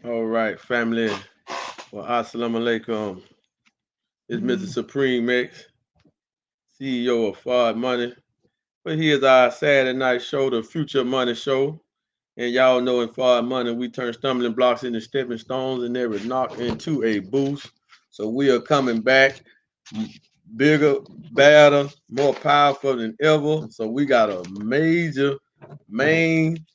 All right, family. Well, assalamu alaikum. It's Mr. Supreme X, CEO of Fard Money. But here's our Saturday night show, the Future Money Show. And y'all know in Fard Money, we turn stumbling blocks into stepping stones and every knock into a boost. So we are coming back bigger, badder, more powerful than ever. So we got a major main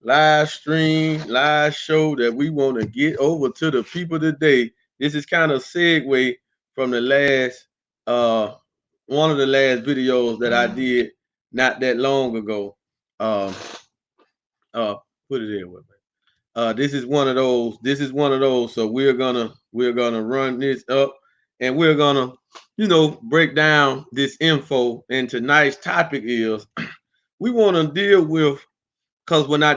live stream, live show that we want to get over to the people today. This is kind of segue from the last one of the last videos that I did not that long ago. Um uh put it in with me. This is one of those. This is one of those. So we're gonna run this up, and we're gonna, break down this info. And tonight's topic is we want to deal with, because when we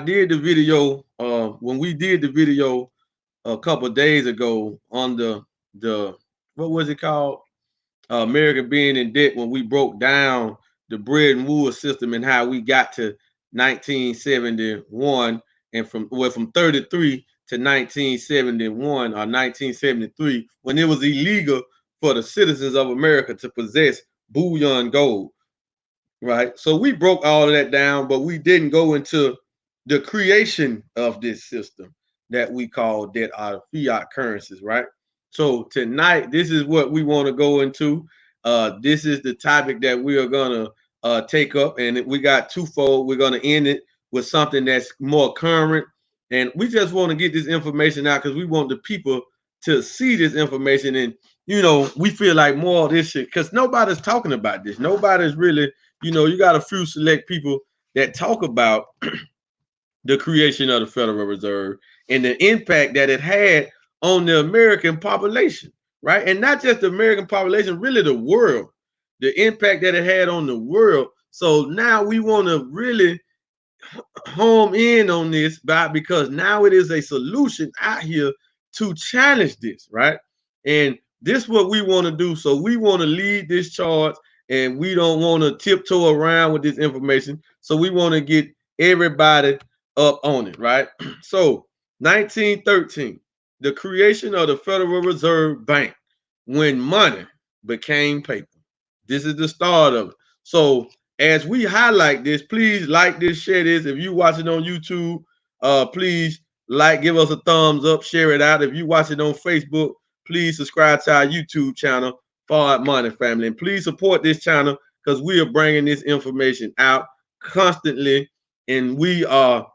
did the video a couple of days ago on the what was it called? America being in debt, when we broke down the bread and wood system and how we got to 1971, and from 33 to 1971 or 1973, when it was illegal for the citizens of America to possess bullion gold, right? So we broke all of that down, but we didn't go into the creation of this system that we call debt out of fiat currencies, right? So tonight, this is what we want to go into. This is the topic that we are gonna take up, and we got twofold. We're gonna end it with something that's more current, and we just want to get this information out because we want the people to see this information. And we feel like more of this shit, because nobody's talking about this. Nobody's really, you got a few select people that talk about the creation of the Federal Reserve and the impact that it had on the American population, right? And not just the American population, really the world, the impact that it had on the world. So now we want to really home in on this, because now it is a solution out here to challenge this, right? And this is what we want to do. So we want to lead this charge, and we don't want to tiptoe around with this information. So we want to get everybody up on it, right? So 1913, the creation of the Federal Reserve Bank, when money became paper. This is the start of it. So as we highlight this, please like this, share this. If you watching on YouTube, please like, give us a thumbs up, share it out. If you watch it on Facebook, please subscribe to our YouTube channel, Fard Money Family, and please support this channel because we are bringing this information out constantly, and we are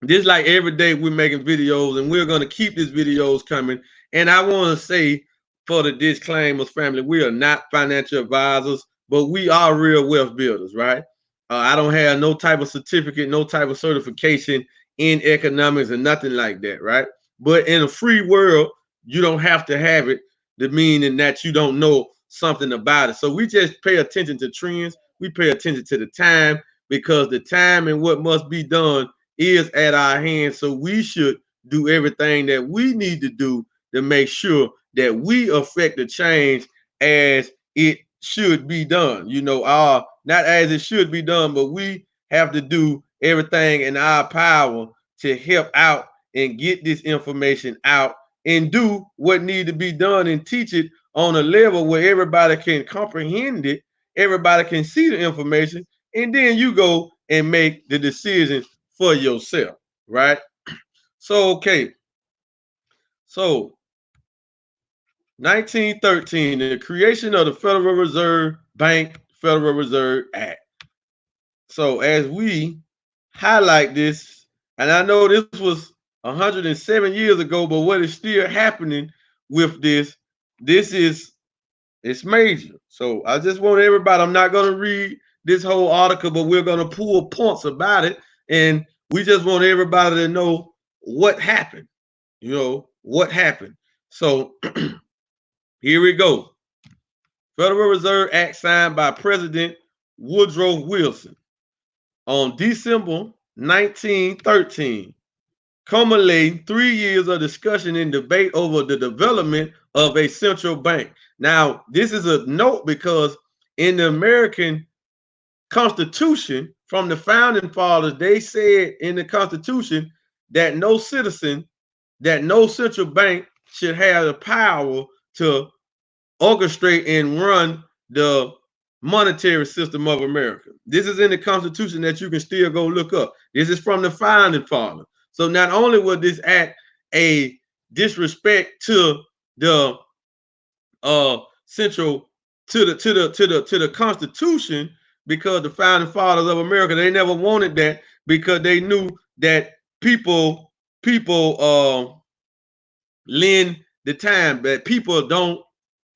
just like every day we're making videos, and we're going to keep these videos coming. And I want to say, for the disclaimers, family, we are not financial advisors, but we are real wealth builders, right? I don't have no type of certificate, no type of certification in economics, and nothing like that, right? But in a free world, you don't have to have it, the meaning that you don't know something about it. So we just pay attention to trends. We pay attention to the time, because the time and what must be done is at our hands. So we should do everything that we need to do to make sure that we affect the change as it should be done. Not as it should be done, but we have to do everything in our power to help out and get this information out and do what need to be done and teach it on a level where everybody can comprehend it, everybody can see the information, and then you go and make the decision for yourself, right? So, okay. So, 1913, the creation of the Federal Reserve Bank, Federal Reserve Act. So, as we highlight this, and I know this was 107 years ago, but what is still happening with this is, it's major. So I just want everybody, I'm not going to read this whole article, but we're going to pull points about it. And we just want everybody to know what happened, what happened. So here we go. Federal Reserve Act signed by President Woodrow Wilson on December 1913, culminating 3 years of discussion and debate over the development of a central bank. Now, this is a note because in the American Constitution, from the founding fathers, they said in the Constitution that no citizen that no central bank should have the power to orchestrate and run the monetary system of America. This is in the Constitution that you can still go look up. This is from the founding fathers. So not only was this act a disrespect to the central to the Constitution, because the founding fathers of America, they never wanted that, because they knew that people lend the time, that people don't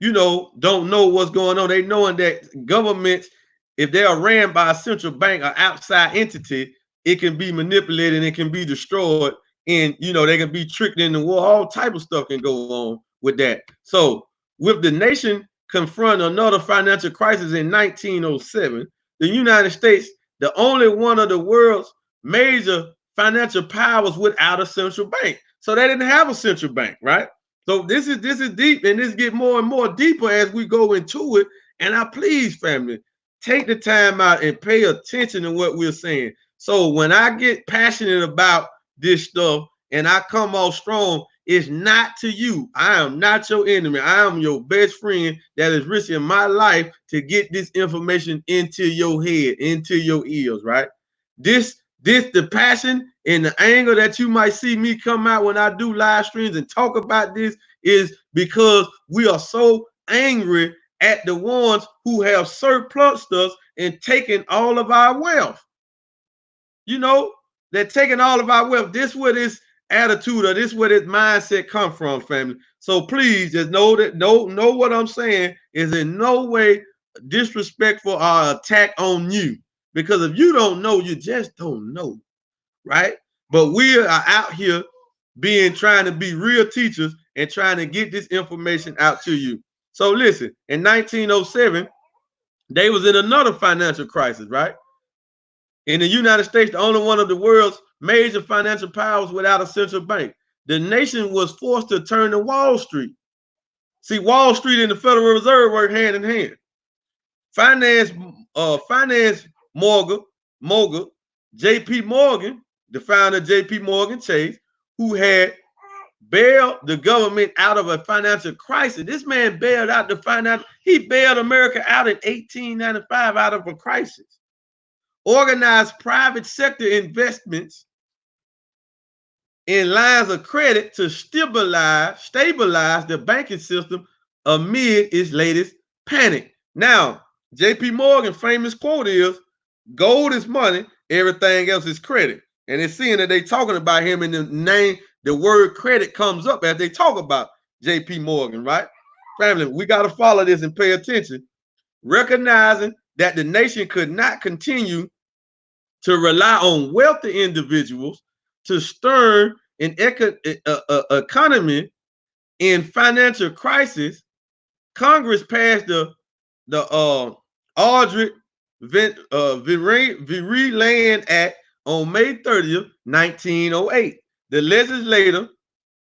know what's going on. They knowing that governments, if they are ran by a central bank or outside entity, it can be manipulated and it can be destroyed, and they can be tricked in the war. All type of stuff can go on with that. So with the nation confronting another financial crisis in 1907, the United States, the only one of the world's major financial powers without a central bank. So they didn't have a central bank, right? So this is deep, and this get more and more deeper as we go into it. And I please, family, take the time out and pay attention to what we're saying. So when I get passionate about this stuff and I come off strong, it's not to you. I am not your enemy. I am your best friend that is risking my life to get this information into your head, into your ears, right? The passion and the anger that you might see me come out when I do live streams and talk about this is because we are so angry at the ones who have surplused us and taken all of our wealth. They're taking all of our wealth. This is where this attitude, or this is where this mindset come from, family. So please just know what I'm saying is in no way disrespectful or attack on you. Because if you don't know, you just don't know, right? But we are out here trying to be real teachers and trying to get this information out to you. So listen, in 1907, they was in another financial crisis, right? In the United States, the only one of the world's major financial powers without a central bank. The nation was forced to turn to Wall Street. See, Wall Street and the Federal Reserve work hand in hand. Finance mogul J.P. Morgan, the founder of J.P. Morgan Chase, who had bailed the government out of a financial crisis. This man bailed out he bailed America out in 1895 out of a crisis. Organized private sector investments in lines of credit to stabilize the banking system amid its latest panic. Now, J.P. Morgan famous quote is, "Gold is money, everything else is credit." And it's seeing that they talking about him, in the name, the word credit comes up as they talk about J.P. Morgan, right? Family, we got to follow this and pay attention, recognizing that the nation could not continue to rely on wealthy individuals to stir an economy in financial crisis. Congress passed the Aldrich Veree-Land Act on May 30th, 1908. The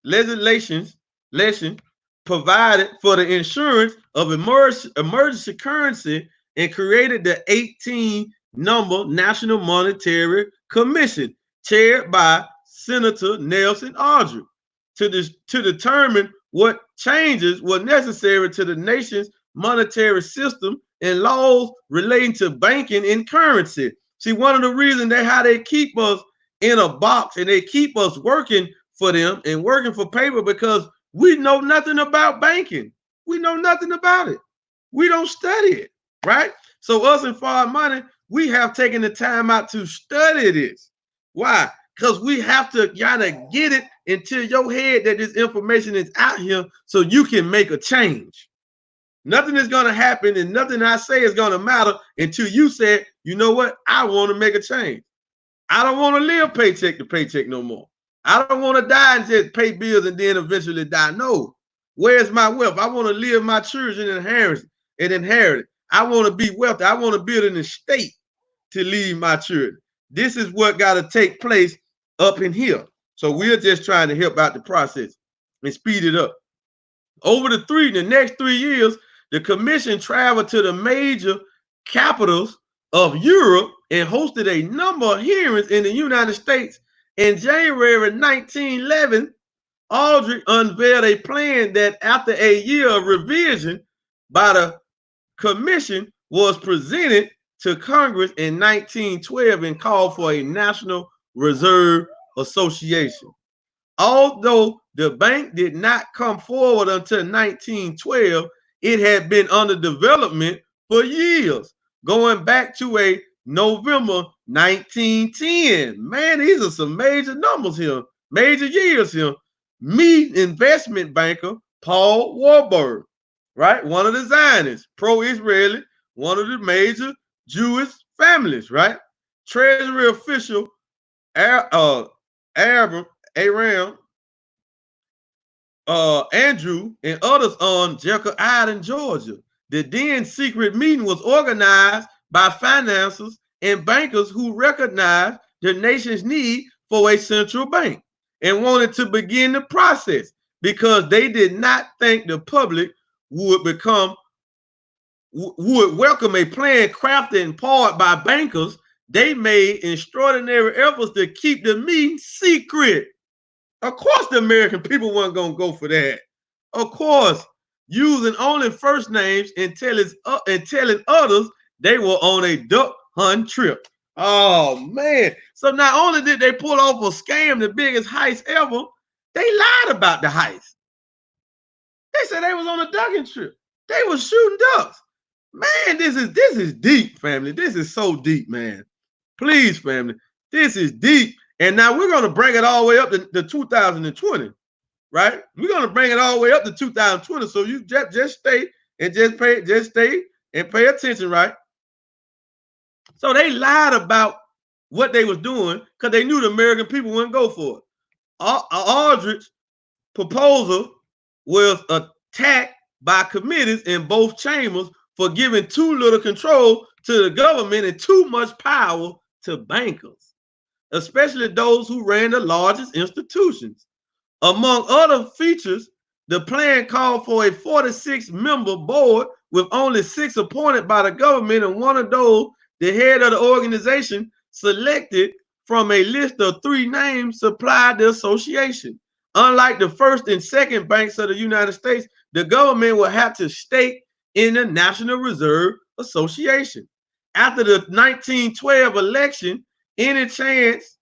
legislation provided for the insurance of emergency currency and created the 18-number National Monetary Commission, chaired by Senator Nelson Aldrich, to determine what changes were necessary to the nation's monetary system and laws relating to banking and currency. See, one of the reasons how they keep us in a box and they keep us working for them and working for paper, because we know nothing about banking. We know nothing about it. We don't study it, right? So us in Foreign Money, we have taken the time out to study this. Why? Because we have to gotta get it into your head that this information is out here so you can make a change. Nothing is going to happen and nothing I say is going to matter until you say, you know what? I want to make a change. I don't want to live paycheck to paycheck no more. I don't want to die and just pay bills and then eventually die. No. Where's my wealth? I want to live my children inherit it. I want to be wealthy. I want to build an estate to leave my children. This is what got to take place up in here. So we're just trying to help out the process and speed it up. Over the next 3 years, the commission traveled to the major capitals of Europe and hosted a number of hearings in the United States. In January 1911, Aldrich unveiled a plan that, after a year of revision by the commission, was presented to Congress in 1912 and called for a National Reserve Association. Although the bank did not come forward until 1912, it had been under development for years, going back to a November 1910. Man, these are some major numbers here, major years here. Meet investment banker Paul Warburg, right? One of the Zionists, pro-Israeli, one of the major Jewish families, right? Treasury official Aram Andrew and others on Jekyll Island, Georgia. The then secret meeting was organized by financiers and bankers who recognized the nation's need for a central bank and wanted to begin the process because they did not think the public would welcome a plan crafted in part by bankers. They made extraordinary efforts to keep the meeting secret. Of course, the American people weren't going to go for that. Of course, using only first names and telling others they were on a duck hunt trip. Oh, man. So not only did they pull off a scam, the biggest heist ever, they lied about the heist. They said they was on a ducking trip. They was shooting ducks. Man, this is deep, family. This is so deep, man. Please, family, this is deep. And now we're going to bring it all the way up to 2020, right? We're going to bring it all the way up to 2020. So you just stay and just stay and pay attention, right? So they lied about what they was doing because they knew the American people wouldn't go for it. Aldrich's proposal was attacked by committees in both chambers for giving too little control to the government and too much power to bankers, especially those who ran the largest institutions. Among other features, the plan called for a 46-member board with only 6 appointed by the government, and one of those, the head of the organization, selected from a list of 3 names supplied the association. Unlike the first and second banks of the United States, the government will have to stake in the National Reserve Association. After the 1912 election, any chance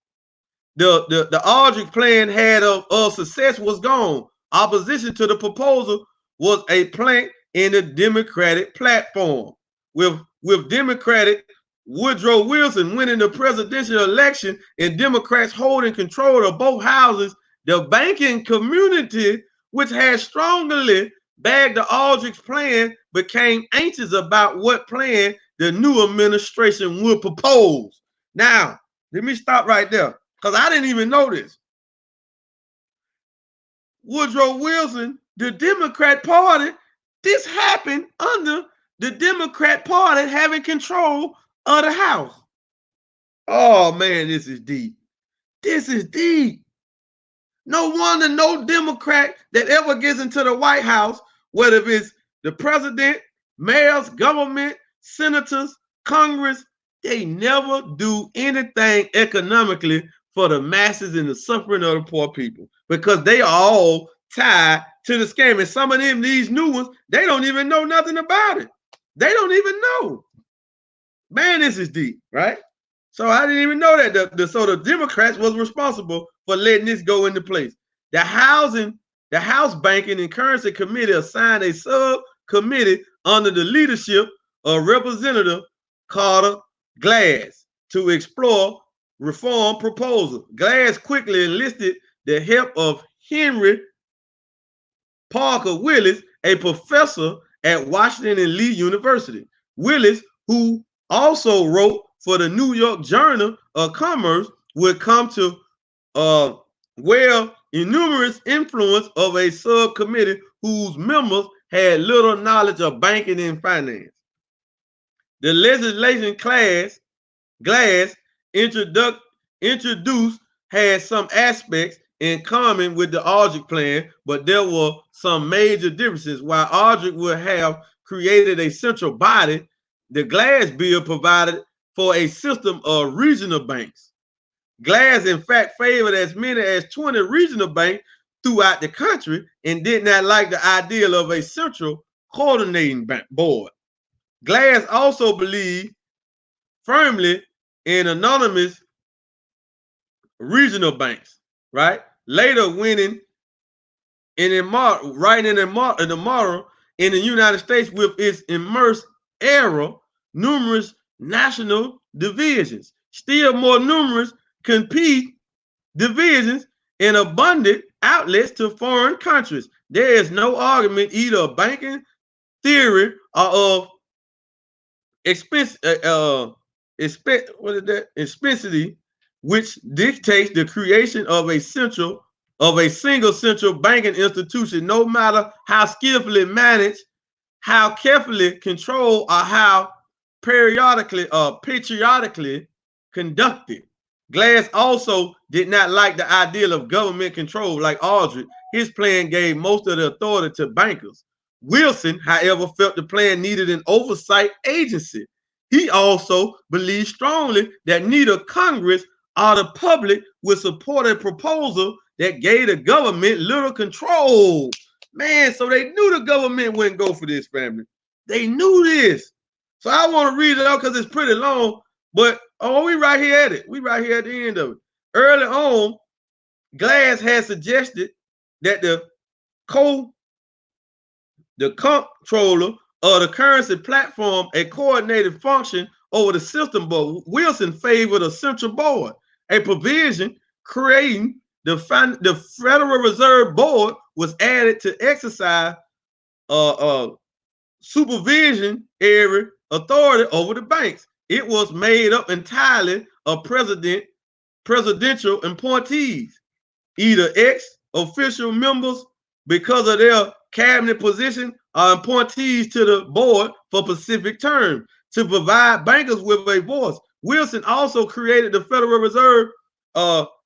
the Aldrich plan had of success was gone. Opposition to the proposal was a plank in the Democratic platform. With Democratic Woodrow Wilson winning the presidential election and Democrats holding control of both houses, the banking community, which had strongly backed the Aldrich plan, became anxious about what plan the new administration would propose. Now, let me stop right there, because I didn't even know this. Woodrow Wilson, the Democrat Party, this happened under the Democrat Party having control of the House. Oh, man, this is deep. This is deep. No wonder no Democrat that ever gets into the White House, whether it's the president, mayors, government, senators, Congress, they never do anything economically for the masses and the suffering of the poor people, because they are all tied to the scam. And some of them, these new ones, they don't even know nothing about it. They don't even know. Man, this is deep, right? So I didn't even know that. So the Democrats was responsible for letting this go into place. The House Banking and Currency Committee assigned a subcommittee under the leadership of Representative Carter Glass to explore reform proposals. Glass quickly enlisted the help of Henry Parker Willis, a professor at Washington and Lee University. Willis, who also wrote for the New York Journal of Commerce, would come to numerous influence of a subcommittee whose members had little knowledge of banking and finance. The legislation Glass introduced had some aspects in common with the Aldrich plan, but there were some major differences. While Aldrich would have created a central body, the Glass bill provided for a system of regional banks. Glass, in fact, favored as many as 20 regional banks throughout the country and did not like the idea of a central coordinating board. Glass also believed firmly in anonymous regional banks, right? Later winning in the model in the United States with its immersed era, numerous national divisions, still more numerous compete divisions and abundant outlets to foreign countries. There is no argument either of banking theory or of expensity, which dictates the creation of a single central banking institution, no matter how skillfully managed, how carefully controlled, or how patriotically conducted. Glass also did not like the ideal of government control like Aldrich. His plan gave most of the authority to bankers. Wilson, however, felt the plan needed an oversight agency. He also believed strongly that neither Congress or the public would support a proposal that gave the government little control. Man, so they knew the government wouldn't go for this, family. They knew this. So I want to read it out because it's pretty long, but we right here at it. We right here at the end of it. Early on, Glass had suggested that the comptroller of the currency platform a coordinated function over the system, but Wilson favored a central board, a provision creating the Federal Reserve Board was added to exercise supervisionary authority over the banks. It was made up entirely of presidential appointees, either ex-official members because of their cabinet position or appointees to the board for specific terms to provide bankers with a voice. Wilson also created the Federal Reserve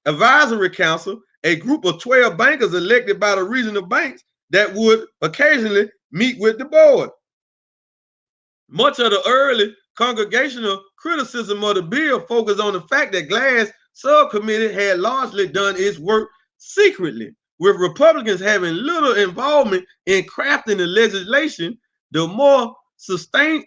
Advisory Council, a group of 12 bankers elected by the regional banks that would occasionally meet with the board. Much of the early congregational criticism of the bill focused on the fact that Glass subcommittee had largely done its work secretly, with Republicans having little involvement in crafting the legislation. The more sustained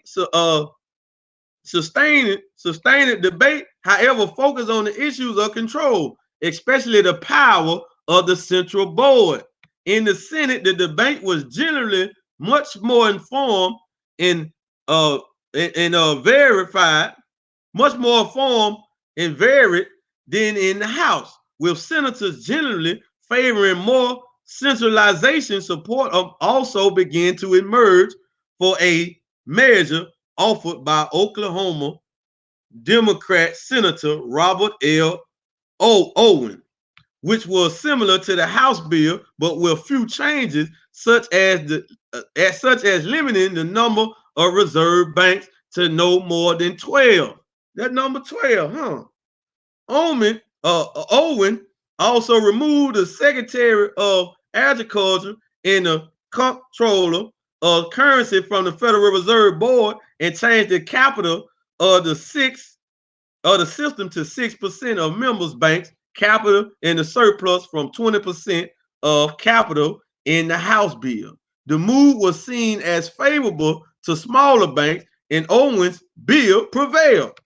debate, however, focused on the issues of control, especially the power of the central board. In the Senate, the debate was generally much more informed and verified, much more informed and varied than in the House, with senators generally favoring more centralization. Support also began to emerge for a measure offered by Oklahoma Democrat Senator Robert L. Owen, which was similar to the House bill, but with few changes, such as limiting the number of reserve banks to no more than 12. That number 12, huh? Owen also removed the Secretary of Agriculture and the Comptroller of Currency from the Federal Reserve Board and changed the capital of the system to 6% of members' banks' capital in the surplus from 20% of capital in the House bill. The move was seen as favorable to smaller banks, and Owen's bill prevailed.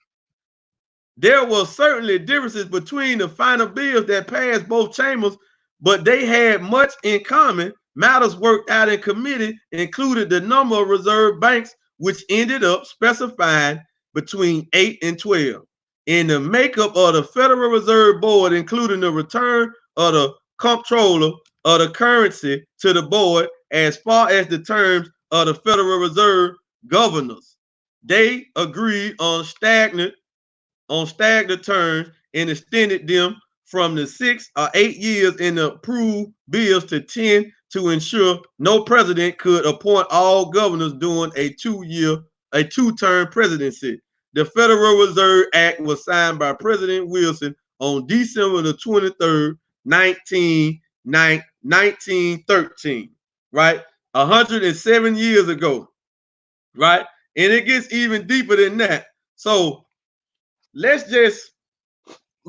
There were certainly differences between the final bills that passed both chambers, but they had much in common. Matters worked out in committee included the number of reserve banks, which ended up specifying between 8 and 12. In the makeup of the Federal Reserve Board, including the return of the comptroller of the currency to the board, as far as the terms of the Federal Reserve governors, they agreed on stagnant terms and extended them from the 6 or 8 years in the approved bills to 10 to ensure no president could appoint all governors during a two-term presidency. The Federal Reserve Act was signed by President Wilson on December the 23rd, 1913, right? 107 years ago, right? And it gets even deeper than that. So let's just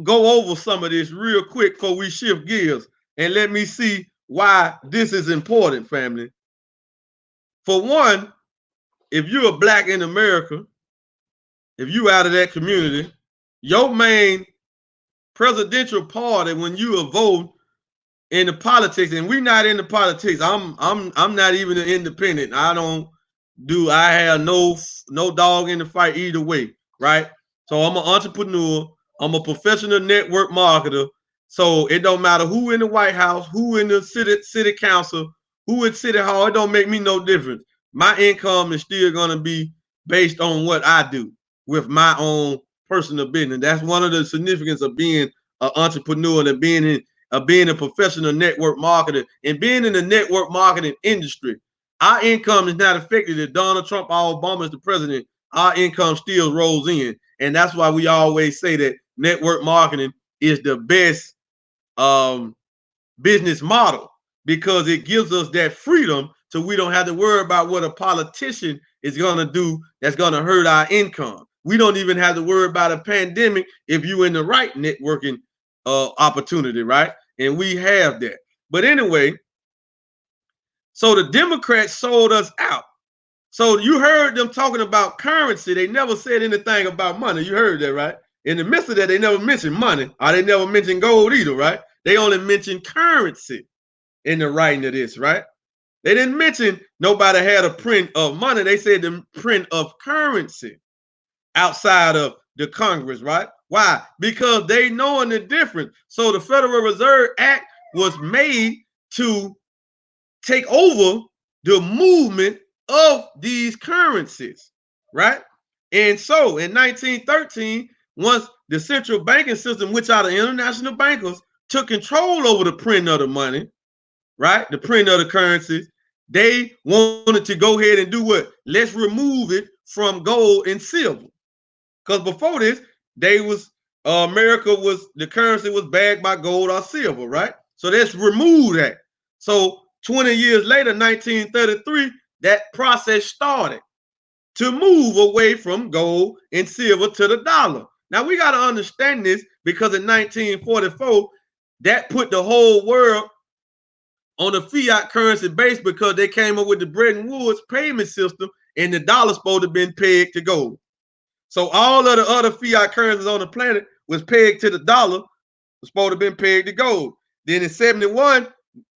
go over some of this real quick before we shift gears, and let me see why this is important, family. For one, if you're a black in America, if you out of that community, your main presidential party when you are voting in the politics, and we're not in the politics. I'm not even an independent. I have no dog in the fight either way, right? So I'm an entrepreneur, I'm a professional network marketer. So it don't matter who in the White House, who in the city council, who in City Hall, it don't make me no difference. My income is still gonna be based on what I do with my own personal business. That's one of the significance of being an entrepreneur and being a professional network marketer and being in the network marketing industry. Our income is not affected. If Donald Trump or Obama is the president, our income still rolls in. And that's why we always say that network marketing is the best business model, because it gives us that freedom so we don't have to worry about what a politician is going to do that's going to hurt our income. We don't even have to worry about a pandemic if you're in the right networking opportunity, right? And we have that. But anyway, so the Democrats sold us out. So you heard them talking about currency. They never said anything about money. You heard that, right? In the midst of that, they never mentioned money, or they never mentioned gold either, right? They only mentioned currency in the writing of this, right? They didn't mention nobody had a print of money. They said the print of currency outside of the Congress, right? Why? Because they knowing the difference. So the Federal Reserve Act was made to take over the movement of these currencies, right? And so in 1913, once the central banking system, which are the international bankers, took control over the print of the money, right? The print of the currencies, they wanted to go ahead and do what? Let's remove it from gold and silver. Because before this, the currency was backed by gold or silver, right? So let's remove that. So 20 years later, 1933, that process started to move away from gold and silver to the dollar. Now we got to understand this, because in 1944, that put the whole world on a fiat currency base, because they came up with the Bretton Woods payment system, and the dollar's supposed to have been pegged to gold. So all of the other fiat currencies on the planet was pegged to the dollar, was supposed to have been pegged to gold. Then in 71,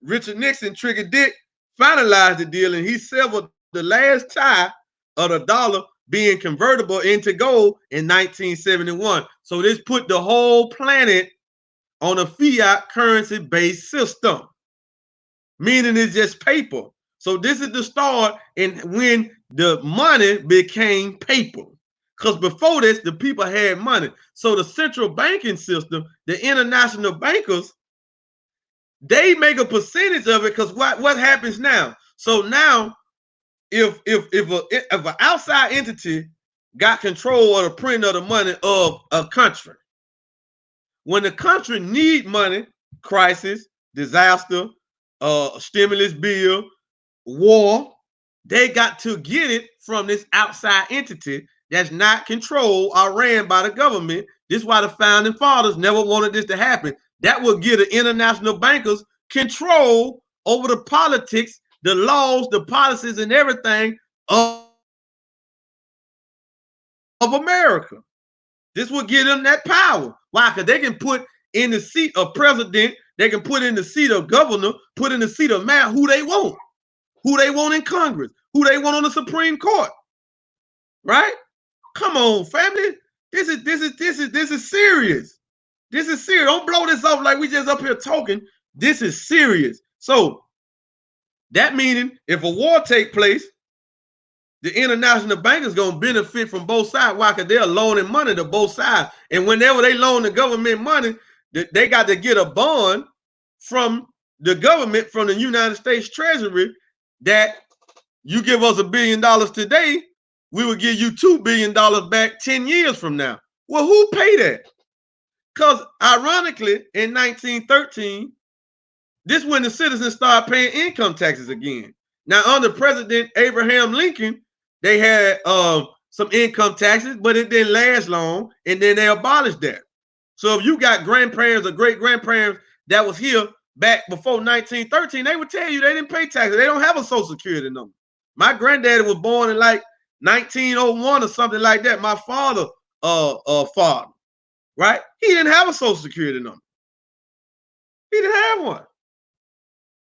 Richard Nixon, Trigger Dick, finalized the deal, and he severed the last tie of the dollar being convertible into gold in 1971. So this put the whole planet on a fiat currency based system, meaning it's just paper. So this is the start in when the money became paper. Because before this, the people had money. So the central banking system, the international bankers, they make a percentage of it. Because what happens now? So now, if an outside entity got control of the print of the money of a country, when the country need money, crisis, disaster, stimulus bill, war, they got to get it from this outside entity that's not controlled or ran by the government. This is why the founding fathers never wanted this to happen. That would give the international bankers control over the politics, the laws, the policies, and everything of America. This would give them that power. Why? Because they can put in the seat of president, they can put in the seat of governor, put in the seat of mayor who they want in Congress, who they want on the Supreme Court. Right? Come on, family. This is serious. This is serious. Don't blow this off like we just up here talking. This is serious. So that meaning if a war take place, the international bank is going to benefit from both sides. Why? Because they're loaning money to both sides. And whenever they loan the government money, they got to get a bond from the government, from the United States Treasury, that you give us $1 billion today, we will give you $2 billion back 10 years from now. Well, who paid that? Because ironically, in 1913, this is when the citizens started paying income taxes again. Now, under President Abraham Lincoln, they had some income taxes, but it didn't last long, and then they abolished that. So if you got grandparents or great-grandparents that was here back before 1913, they would tell you they didn't pay taxes. They don't have a Social Security number. My granddaddy was born in like 1901 or something like that. My father, father, right? He didn't have a Social Security number. He didn't have one,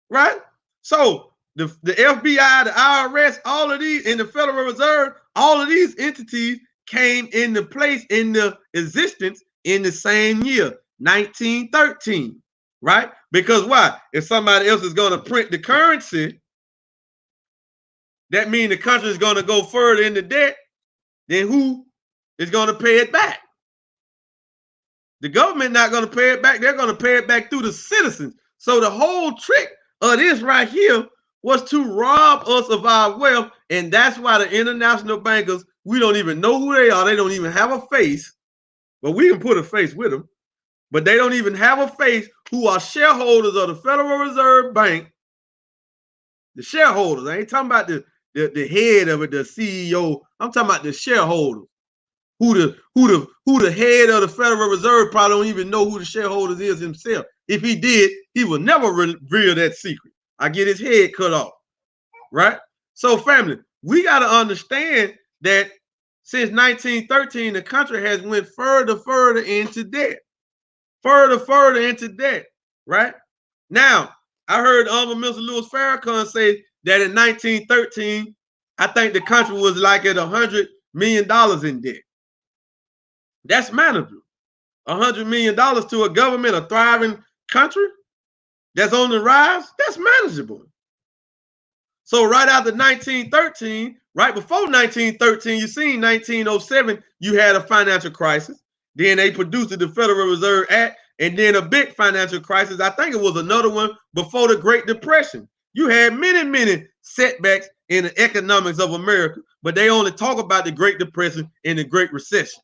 right? So the FBI, the IRS, all of these, in the Federal Reserve, all of these entities came into place, into existence in the same year, 1913, right? Because why? If somebody else is going to print the currency, that means the country is going to go further into debt. Then who is going to pay it back? The government not going to pay it back. They're going to pay it back through the citizens. So the whole trick of this right here was to rob us of our wealth. And that's why the international bankers, we don't even know who they are. They don't even have a face. But we can put a face with them. But they don't even have a face, who are shareholders of the Federal Reserve Bank. The shareholders. I ain't talking about the head of it, the CEO. I'm talking about the shareholders. Who the head of the Federal Reserve probably don't even know who the shareholders is himself. If he did, he would never reveal that secret. I get his head cut off, right? So, family, we got to understand that since 1913, the country has went further into debt, further into debt, right? Now, I heard Mr. Louis Farrakhan say that in 1913, I think the country was like at $100 million in debt. That's manageable. $100 million to a government, a thriving country that's on the rise, that's manageable. So right after 1913, right before 1913, you seen 1907, you had a financial crisis. Then they produced the Federal Reserve Act, and then a big financial crisis. I think it was another one before the Great Depression. You had many setbacks in the economics of America, but they only talk about the Great Depression and the Great Recession.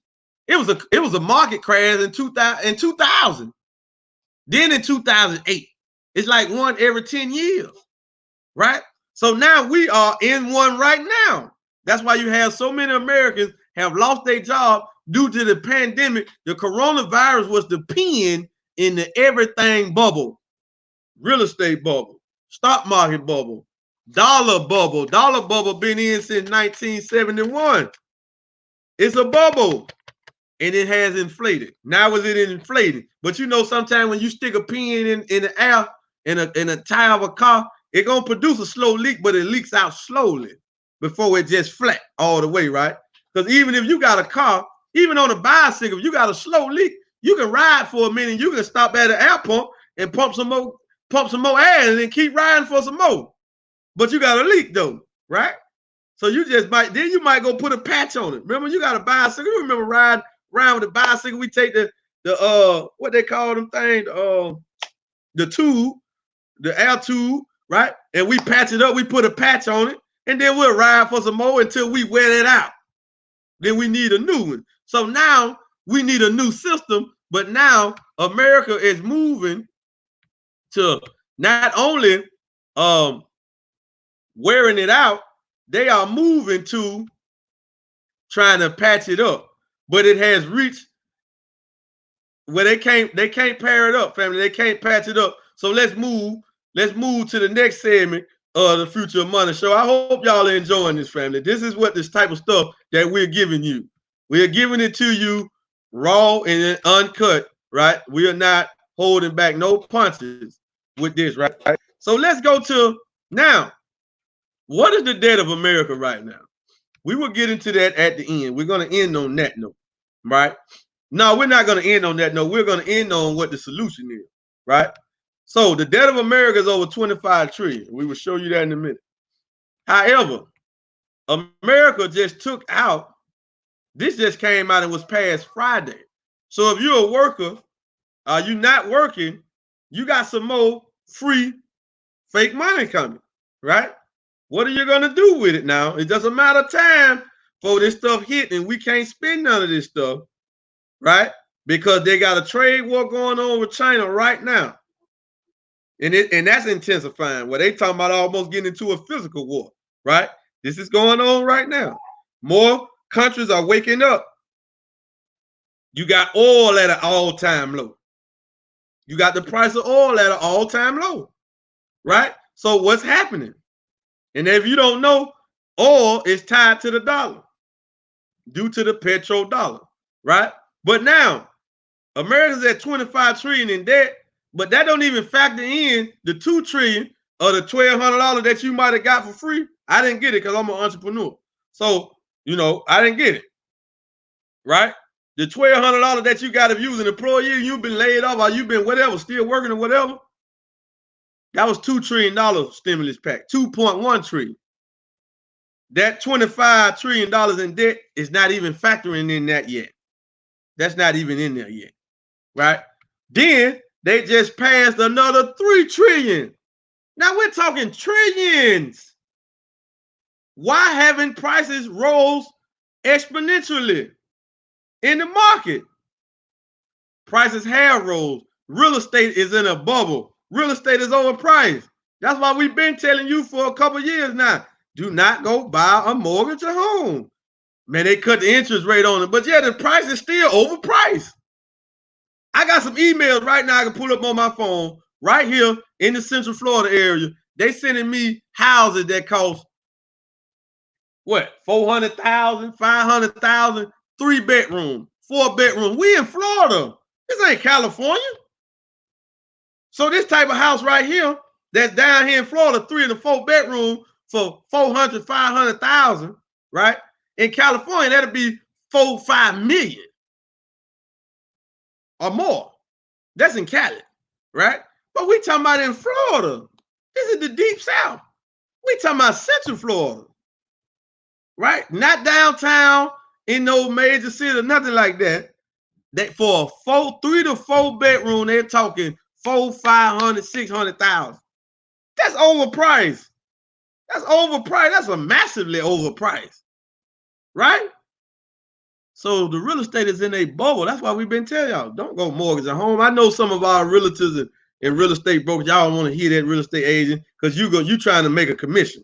It was a market crash in 2000. Then in 2008, it's like one every 10 years, right? So now we are in one right now. That's why you have so many Americans have lost their job due to the pandemic. The coronavirus was the pin in the everything bubble, real estate bubble, stock market bubble, dollar bubble. Dollar bubble been in since 1971. It's a bubble. And it has inflated. Now is it inflated? But you know, sometimes when you stick a pin in the air in a tire of a car, it's gonna produce a slow leak, but it leaks out slowly before it just flat all the way, right? Because even if you got a car, even on a bicycle, if you got a slow leak, you can ride for a minute. You can stop at an air pump and pump some more air, and then keep riding for some more. But you got a leak though, right? So you just might go put a patch on it. Remember, you got a bicycle. You remember riding around with the bicycle? We take the what they call them thing, the tube, the air tube, right? And we patch it up. We put a patch on it, and then we'll ride for some more until we wear it out. Then we need a new one. So now we need a new system. But now America is moving to not only wearing it out, they are moving to trying to patch it up. But it has reached where they can't pair it up, family. They can't patch it up. So let's move to the next segment of the Future of Money Show. I hope y'all are enjoying this, family. This is what this type of stuff that we're giving you. We are giving it to you raw and uncut, right? We are not holding back no punches with this, right? So let's go to now. What is the debt of America right now? We will get into that at the end. We're going to end on that note, right? No, we're not going to end on that note. We're going to end on what the solution is, right? So the debt of America is over 25 trillion. We will show you that in a minute. However, America just took out, this just came out and was passed Friday. So if you're a worker, you're not working, you got some more free fake money coming, right? What are you going to do with it now? It doesn't matter time for this stuff hit, and we can't spend none of this stuff, right? Because they got a trade war going on with China right now. And that's intensifying, where they talking about almost getting into a physical war, right? This is going on right now. More countries are waking up. You got oil at an all-time low. You got the price of oil at an all-time low, right? So what's happening? And if you don't know, oil is tied to the dollar due to the petrodollar, right? But now America's at 25 trillion in debt, but that don't even factor in the 2 trillion or the $1,200 that you might have got for free. I didn't get it because I'm an entrepreneur. So, I didn't get it, right? The $1,200 that you got if you was an employee, you've been laid off or you've been whatever, still working or whatever, that was $2 trillion stimulus pack, 2.1 trillion. That $25 trillion in debt is not even factoring in that yet. That's not even in there yet, right? Then they just passed another 3 trillion. Now we're talking trillions. Why haven't prices rose exponentially in the market? Prices have rose. Real estate is in a bubble. Real estate is overpriced. That's why we've been telling you for a couple of years now, do not go buy a mortgage or home. Man, they cut the interest rate on it, but yeah, the price is still overpriced. I got some emails right now I can pull up on my phone right here in the Central Florida area. They sending me houses that cost what? 400,000, 500,000, 3-bedroom, 4-bedroom. We in Florida. This ain't California. So this type of house right here that's down here in Florida, 3 and a 4-bedroom for 400, 500,000, right? In California, that'll be 4, 5 million or more. That's in Cali, right? But we talking about in Florida. This is the deep South. We talking about Central Florida, right? Not downtown in no major city, nothing like that. That for a 3 to 4 bedroom, they're talking 400, 500, 600,000. That's overpriced. That's overpriced. That's a massively overpriced, right? So the real estate is in a bubble. That's why we've been telling y'all, don't go mortgage a home. I know some of our relatives and real estate brokers, y'all don't want to hear that real estate agent because you trying to make a commission.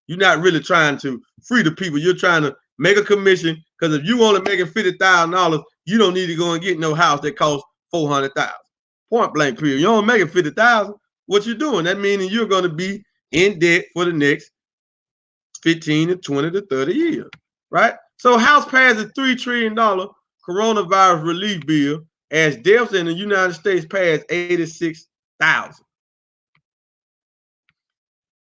You're not really trying to free the people. You're trying to make a commission because if you only making $50,000, you don't need to go and get no house that costs $400,000. Point blank period. You don't make it $50,000. What you doing? That meaning you're going to be in debt for the next 15 to 20 to 30 years, right? So House passed a $3 trillion coronavirus relief bill as deaths in the United States passed 86,000,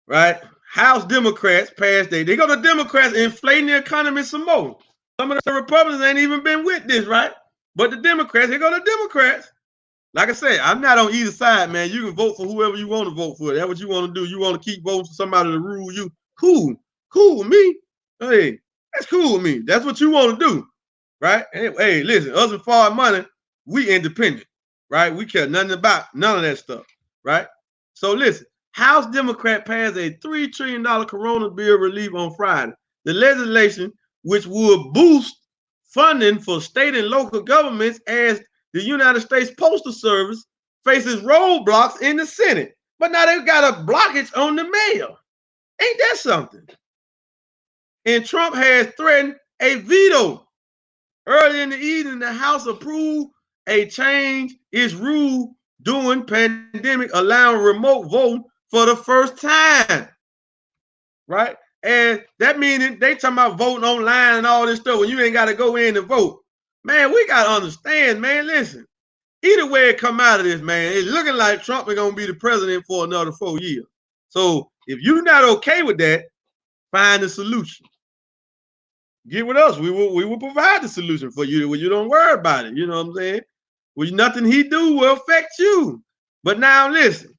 right? House Democrats passed they go to Democrats inflating the economy some more. Some of the Republicans ain't even been with this, right? But the Democrats, they go to Democrats. Like I said, I'm not on either side, man. You can vote for whoever you want to vote for. That's what you want to do. You want to keep voting for somebody to rule you. Cool with me. Hey, that's cool with me. That's what you want to do, right? Hey, listen, us and foreign money, we independent, right? We care nothing about none of that stuff, right? So listen, House Democrat passed a $3 trillion corona bill relief on Friday. The legislation, which would boost funding for state and local governments as the United States Postal Service faces roadblocks in the Senate. But now they've got a blockage on the mail. Ain't that something? And Trump has threatened a veto. Early in the evening, the House approved a change its rule during pandemic, allowing remote voting for the first time, right? And that meaning they talking about voting online and all this stuff when you ain't got to go in and vote. Man, we got to understand, man, listen, either way it come out of this, man, it's looking like Trump is going to be the president for another 4 years. So if you're not okay with that, find a solution. Get with us. We will provide the solution for you where you don't worry about it. You know what I'm saying? Well, nothing he do will affect you. But now listen,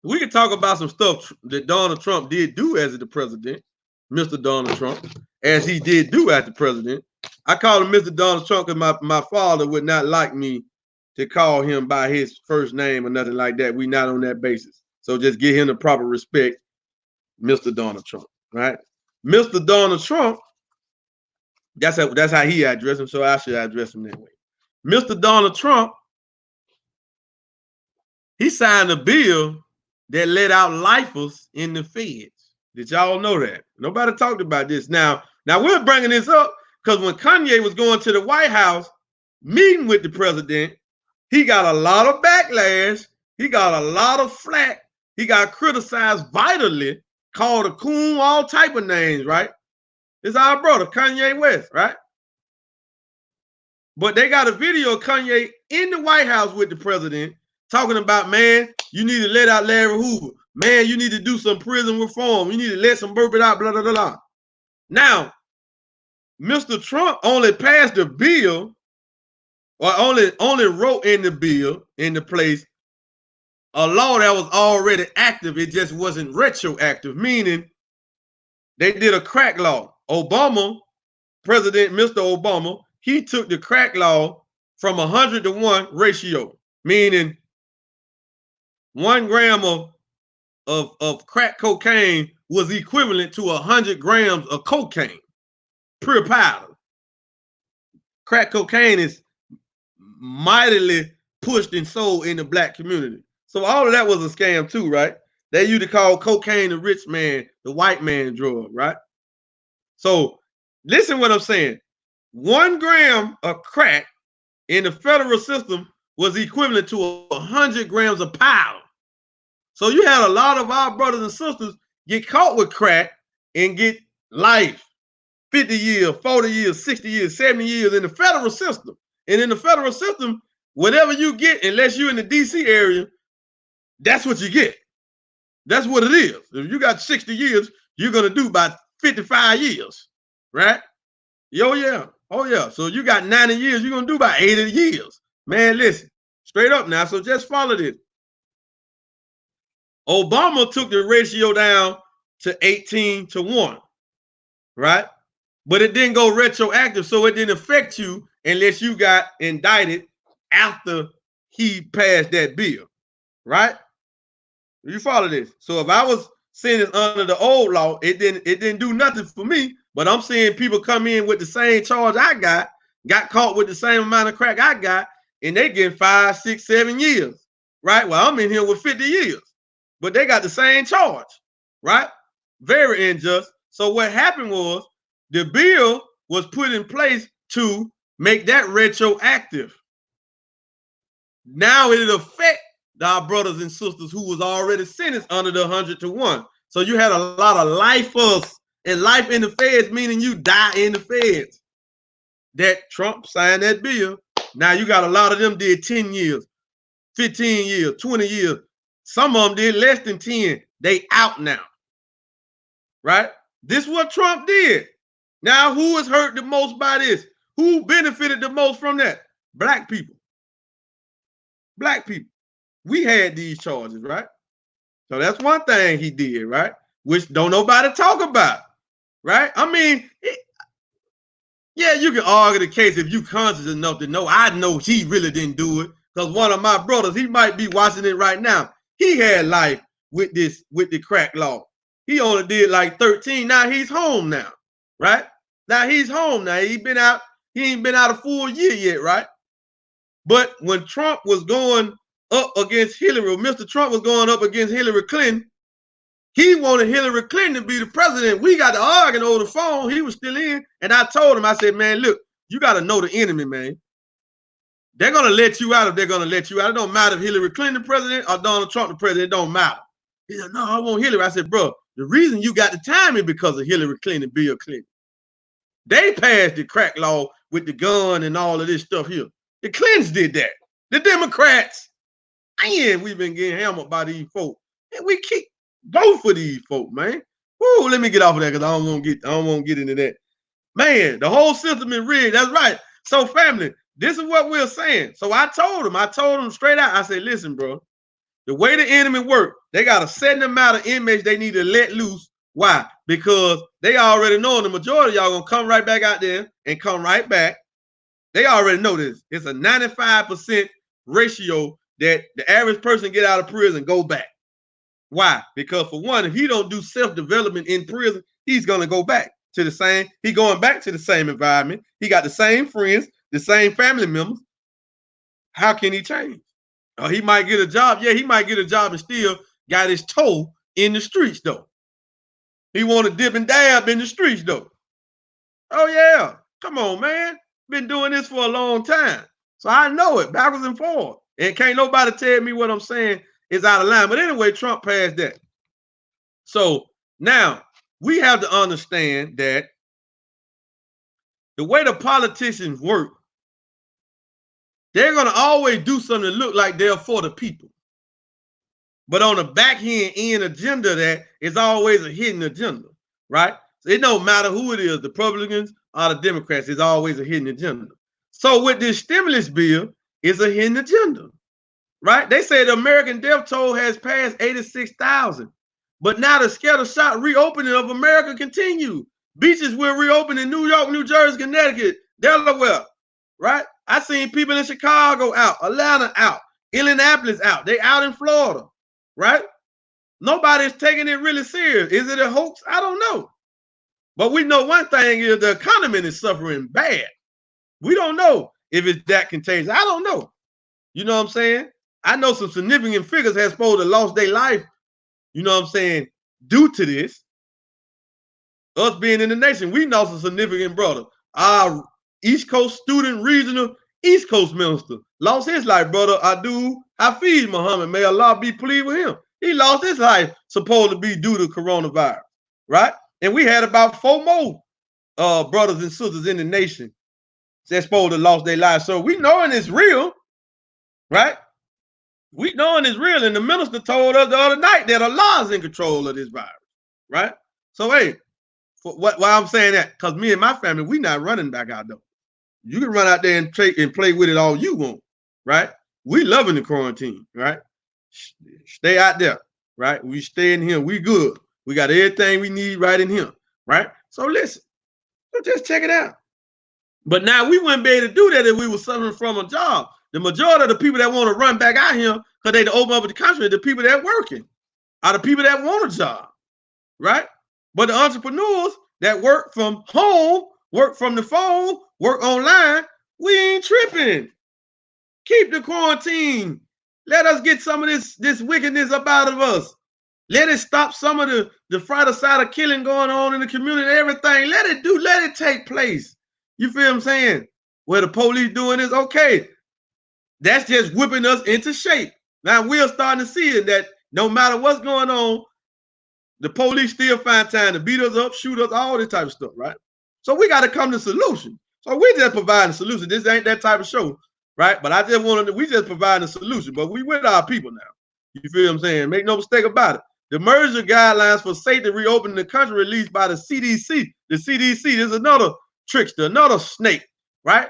we can talk about some stuff that Donald Trump did do as the president, Mr. Donald Trump, as he did do as the president. I call him Mr. Donald Trump because my father would not like me to call him by his first name or nothing like that. We not on that basis. So just give him the proper respect, Mr. Donald Trump, right? Mr. Donald Trump, that's how he addressed him, so I should address him that way. Mr. Donald Trump, he signed a bill that let out lifers in the feds. Did y'all know that? Nobody talked about this. Now we're bringing this up because when Kanye was going to the White House, meeting with the president, He got a lot of backlash. He got a lot of flack. He got criticized vitally, called a coon, all type of names, right? It's our brother, Kanye West, right? But they got a video of Kanye in the White House with the president talking about, man, you need to let out Larry Hoover. Man, you need to do some prison reform. You need to let some burp it out, blah, blah, blah, blah. Now, Mr. Trump only passed the bill, or only wrote in the bill, in the place, a law that was already active. It just wasn't retroactive, meaning they did a crack law. Obama, President Mr. Obama, he took the crack law from 100-to-1 ratio, meaning 1 gram of crack cocaine was equivalent to 100 grams of cocaine, pure powder. Crack cocaine is mightily pushed and sold in the black community. So all of that was a scam too, right? They used to call cocaine the rich man, the white man drug, right? So listen what I'm saying. 1 gram of crack in the federal system was equivalent to 100 grams of powder. So you had a lot of our brothers and sisters get caught with crack and get life, 50 years, 40 years, 60 years, 70 years in the federal system. And in the federal system, whatever you get, unless you're in the DC area, that's what you get. That's what it is. If you got 60 years, you're going to do about 55 years, right? Oh, yeah. Oh, yeah. So you got 90 years, you're going to do about 80 years. Man, listen, straight up now. So just follow this. Obama took the ratio down to 18-to-1, right? But it didn't go retroactive, so it didn't affect you unless you got indicted after he passed that bill, right? You follow this? So if I was sentenced under the old law, it didn't do nothing for me. But I'm seeing people come in with the same charge I got caught with the same amount of crack I got, and they getting 5, 6, 7 years, right? Well, I'm in here with 50 years, but they got the same charge, right? Very unjust. So what happened was the bill was put in place to make that retroactive. Now it'll affect our brothers and sisters who was already sentenced under the 100-to-1. So you had a lot of lifers, and life in the feds, meaning you die in the feds. That Trump signed that bill. Now you got a lot of them did 10 years, 15 years, 20 years. Some of them did less than 10. They out now, right? This is what Trump did. Now, who is hurt the most by this? Who benefited the most from that? Black people. Black people. We had these charges, right? So that's one thing he did, right? Which don't nobody talk about, right? I mean, yeah, you can argue the case if you conscious enough to know. I know he really didn't do it, because one of my brothers, he might be watching it right now. He had life with the crack law. He only did like 13. Now he's home now, right? Now he's home now. He ain't been out a full year yet, right? But when Trump was going up against Hillary, Mr. Trump was going up against Hillary Clinton, he wanted Hillary Clinton to be the president. We got to arguing over the phone. He was still in. And I told him, I said, man, look, you got to know the enemy, man. They're going to let you out if they're going to let you out. It don't matter if Hillary Clinton the president or Donald Trump the president. It don't matter. He said, no, I want Hillary. I said, bro, the reason you got the time is because of Hillary Clinton, Bill Clinton. They passed the crack law with the gun and all of this stuff here. The Clintons did that. The Democrats. Man, we've been getting hammered by these folks. And we keep both of these folks, man. Woo, let me get off of that because I don't want to get into that. Man, the whole system is rigged. That's right. So, family, this is what we're saying. So I told him straight out. I said, listen, bro, the way the enemy work, they got a certain amount of inmates they need to let loose. Why? Because they already know the majority of y'all gonna come right back out there and come right back. They already know this. It's a 95% ratio that the average person get out of prison and go back. Why? Because for one, if he don't do self-development in prison, he's gonna go back to the same. He going back to the same environment. He got the same friends, the same family members. How can he change? He might get a job. Yeah, he might get a job and still got his toe in the streets though. He want to dip and dab in the streets though. Oh yeah, come on, man. Been doing this for a long time, so I know it backwards and forward. And can't nobody tell me what I'm saying is out of line. But anyway, Trump passed that. So now we have to understand that the way the politicians work, they're going to always do something that look like they're for the people. But on the end agenda, that is always a hidden agenda, right? So it don't matter who it is, the Republicans or the Democrats, it's always a hidden agenda. So with this stimulus bill, it's a hidden agenda, right? They say the American death toll has passed 86,000. But now the scattershot reopening of America continues. Beaches will reopen in New York, New Jersey, Connecticut, Delaware, right? I seen people in Chicago out, Atlanta out, Indianapolis out. They out in Florida, right? Nobody's taking it really serious. Is it a hoax? I don't know. But we know one thing is the economy is suffering bad. We don't know if it's that contagious. I don't know. You know what I'm saying? I know some significant figures have supposed to lost their life, you know what I'm saying, due to this. Us being in the nation, we lost a significant brother. Our East Coast student, regional East Coast minister, lost his life, brother Abdul Hafiz Muhammad. May Allah be pleased with him. He lost his life, supposed to be due to coronavirus, right? And we had about 4 more brothers and sisters in the nation that's supposed to lost their lives. So we knowing it's real, right? We knowing it's real. And the minister told us the other night that Allah is in control of this virus, right? So, hey, why I'm saying that? Because me and my family, we not running back out there. You can run out there and play with it all you want, right? We loving the quarantine, right? Stay out there, right? We stay in here. We good. We got everything we need right in here, right? So listen, just check it out. But now we wouldn't be able to do that if we were suffering from a job. The majority of the people that want to run back out here because they open up the country, the people that working are the people that want a job, right? But the entrepreneurs that work from home, work from the phone, work online, we ain't tripping. Keep the quarantine. Let us get some of this wickedness up out of us. Let it stop some of the fratricide killing going on in the community, everything. Let it take place. You feel what I'm saying? Where the police doing this, okay. That's just whipping us into shape. Now we're starting to see it that no matter what's going on, the police still find time to beat us up, shoot us, all this type of stuff, right? So we got to come to solution. So we just providing a solution. This ain't that type of show, right? But I just wanted we just providing a solution. But we with our people now. You feel what I'm saying? Make no mistake about it. The emergency guidelines for safety reopening the country released by the CDC. The CDC is another trickster, another snake, right?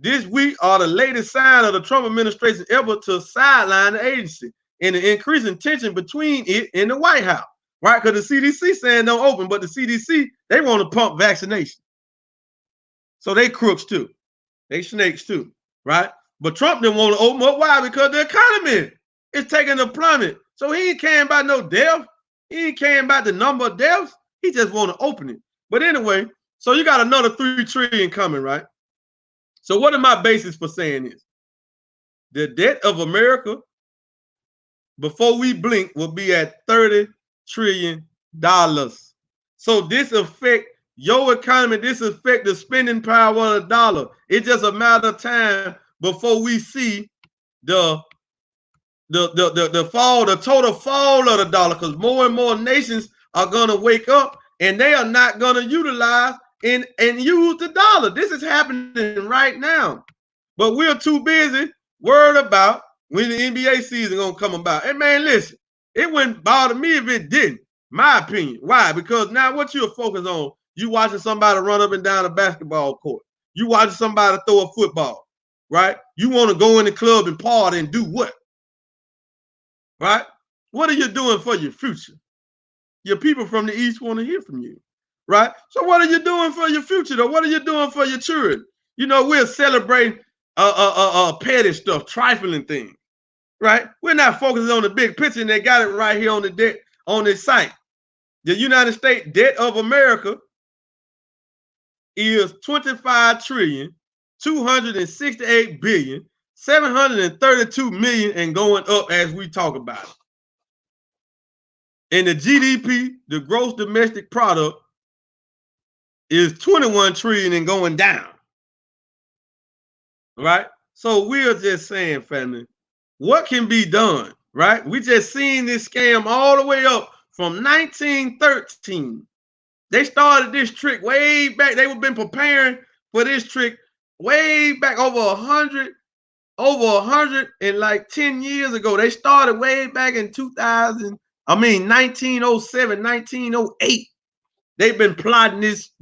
This week are the latest sign of the Trump administration effort to sideline the agency and the increasing tension between it and the White House, right? Because the CDC saying don't open, but the CDC, they want to pump vaccination. So they crooks too. They snakes too, right? But Trump didn't want to open up. Why? Because the economy is taking a plummet. So he ain't caring about no death. He ain't caring about the number of deaths. He just want to open it. But anyway, so you got another $3 trillion coming, right? So what are my basis for saying this? The debt of America before we blink will be at $30 trillion. So this affect your economy. This affect the spending power of the dollar. It's just a matter of time before we see the fall, the total fall of the dollar, because more and more nations are gonna wake up and they are not gonna utilize and use the dollar. This is happening right now, but we're too busy worried about when the NBA season gonna come about. And man, listen, it wouldn't bother me if it didn't. My opinion. Why? Because now what you're focused on, you watching somebody run up and down a basketball court. You watching somebody throw a football, right? You want to go in the club and party and do what? Right? What are you doing for your future? Your people from the East want to hear from you, right? So what are you doing for your future, though? What are you doing for your children? You know, we're celebrating petty stuff, trifling things, right? We're not focusing on the big picture, and they got it right here on the debt on this site. The United States debt of America is 25 trillion 268 billion 732 million and going up as we talk about it. And the GDP, the gross domestic product, is 21 trillion and going down. Right? So we're just saying, family, what can be done, right? We just seen this scam all the way up from 1913. They started this trick way back. They've been preparing for this trick way back over 10 years ago. They started way back in 1907, 1908. They've been plotting this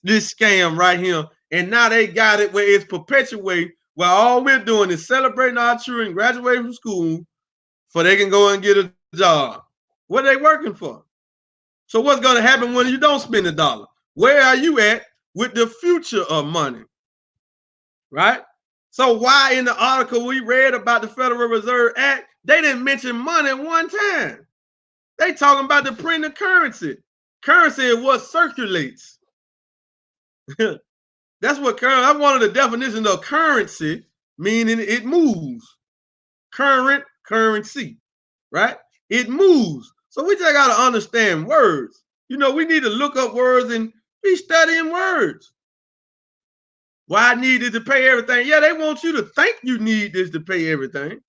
scam right here, and now they got it where it's perpetuating. While all we're doing is celebrating our children graduating from school, so they can go and get a job. What are they working for? So what's going to happen when you don't spend a dollar? Where are you at with the future of money? Right? So why in the article we read about the Federal Reserve Act, they didn't mention money one time. They talking about the print of currency. Currency is what circulates. That's one of the definitions of currency, meaning it moves. Current currency, right? It moves. So we just got to understand words. We need to look up words and be studying words. Why I needed to pay everything? Yeah, they want you to think you need this to pay everything.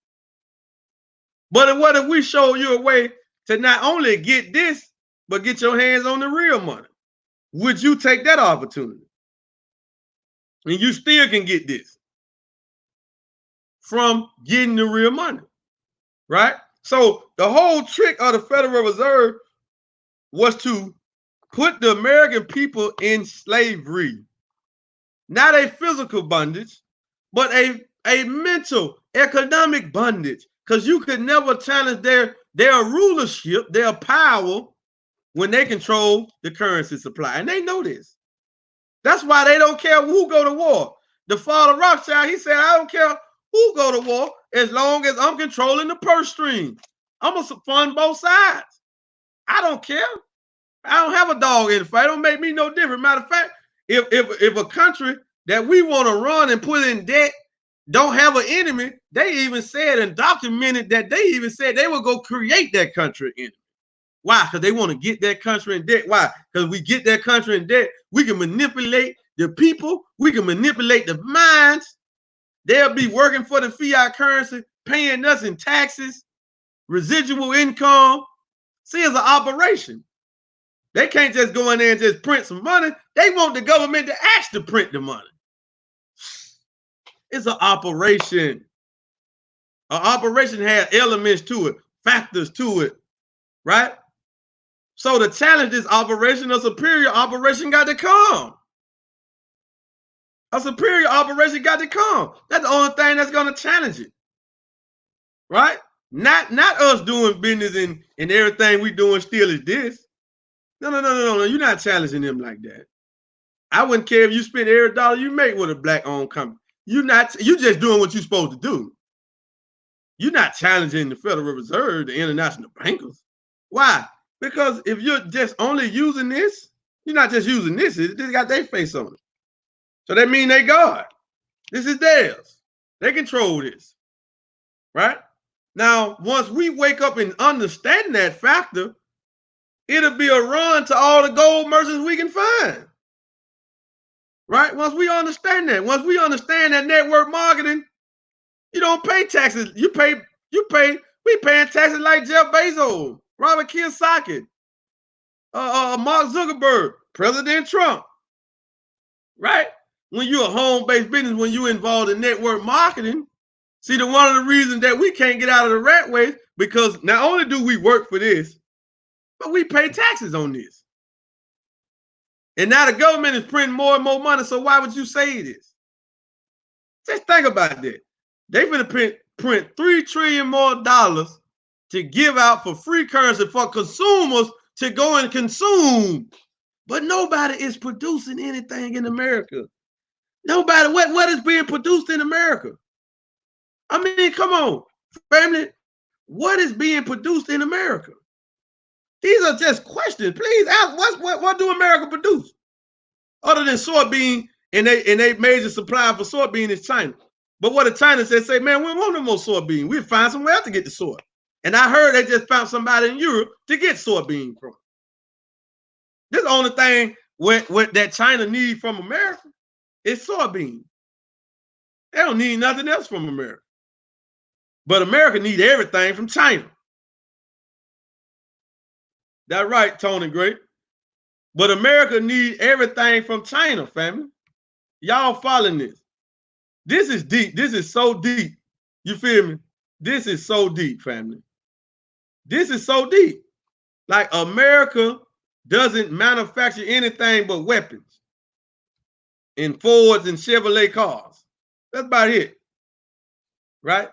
But what if we show you a way to not only get this, but get your hands on the real money? Would you take that opportunity? And you still can get this from getting the real money, right? So the whole trick of the Federal Reserve was to put the American people in slavery. Not a physical bondage, but a mental, economic bondage. Because you could never challenge their rulership, their power, when they control the currency supply. And they know this. That's why they don't care who go to war. The father Rothschild, he said, I don't care who go to war as long as I'm controlling the purse string. I'm going to fund both sides. I don't care. I don't have a dog in the fight. It don't make me no different. Matter of fact, if a country that we want to run and put in debt don't have an enemy, they even said and documented that they even said they will go create that country enemy. Why? Because they want to get that country in debt. Why? Because we get that country in debt, we can manipulate the people, we can manipulate the minds. They'll be working for the fiat currency, paying us in taxes, residual income. See, it's an operation. They can't just go in there and just print some money. They want the government to actually print the money. It's an operation. An operation has elements to it, factors to it, right? So to challenge this operation, a superior operation got to come. A superior operation got to come. That's the only thing that's going to challenge it, right? Not us doing business and everything we doing still is this. No. You're not challenging them like that. I wouldn't care if you spend every dollar you make with a black-owned company. You just doing what you're supposed to do. You're not challenging the Federal Reserve, the international bankers. Why? Because if you're just only using this, you're not just using this. They got their face on it. So that means they God. This is theirs. They control this, right? Now, once we wake up and understand that factor, it'll be a run to all the gold merchants we can find. Right? Once we understand that network marketing, you don't pay taxes. We paying taxes like Jeff Bezos, Robert Kiyosaki, Mark Zuckerberg, President Trump. Right? When you're a home-based business, when you're involved in network marketing, see, one of the reasons that we can't get out of the rat race, because not only do we work for this, but we pay taxes on this. And now the government is printing more and more money, so why would you say this? Just think about that. They're going to print $3 trillion more to give out for free currency for consumers to go and consume. But nobody is producing anything in America. Nobody. What is being produced in America? I mean, come on, family. What is being produced in America? These are just questions. Please ask, what do America produce? Other than soybean, and they major supplier for soybean is China. But what the China say, man, we don't want no more soybean. We'll find somewhere else to get the soy. And I heard they just found somebody in Europe to get soybean from. This is the only thing what that China need from America is soybean. They don't need nothing else from America. But America needs everything from China. That's right, Tony Gray. But America needs everything from China, family. Y'all following this? This is deep. This is so deep. You feel me? This is so deep, family. This is so deep. Like America doesn't manufacture anything but weapons and Fords and Chevrolet cars. That's about it. Right?